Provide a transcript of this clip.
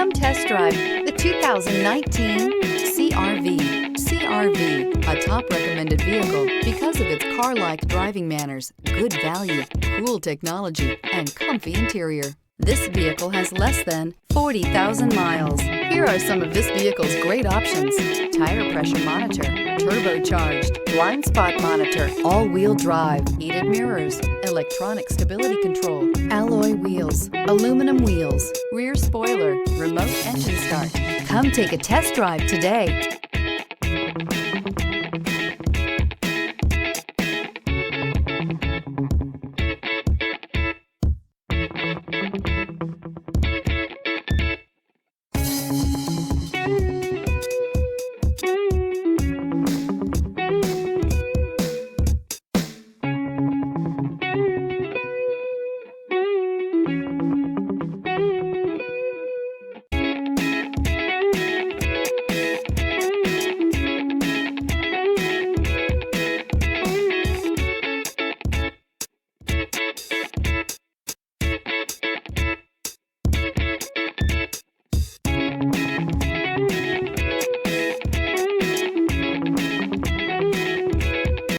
Come test drive the 2019 CR-V. CR-V, a top recommended vehicle because of its car-like driving manners, good value, cool technology, and comfy interior. This vehicle has less than 40,000 miles. Here are some of this vehicle's great options: tire pressure monitor, turbocharged, blind spot monitor, all-wheel drive, heated mirrors, electronic stability control, alloy wheels, aluminum wheels, rear spoiler, remote engine start. Come take a test drive today.